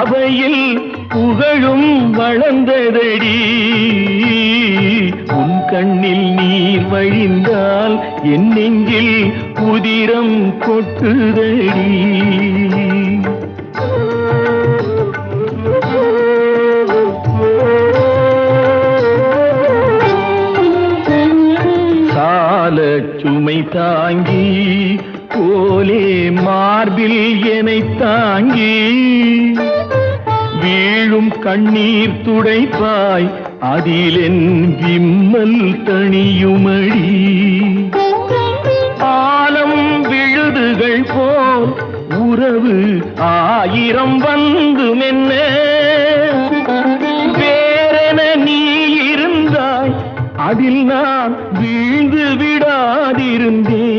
அவையில் புகழும் வளர்ந்ததடி. உன் கண்ணில் நீர் வழிந்தால் என் நெஞ்சில் உதிரம் கொட்டுதடி. சால சுமை தாங்கி போலே மார்பில் என்னை தாங்கி வீழும் கண்ணீர் துடைப்பாய் அதிலென் விம்மல் தணியுமடி. ஆலம் விழுதுகள் போல் உறவு ஆயிரம் வந்தும் என்ன வேறென நீ இருந்தாய் அதில் நான் வீழ்ந்து விடாதிருந்தேன்.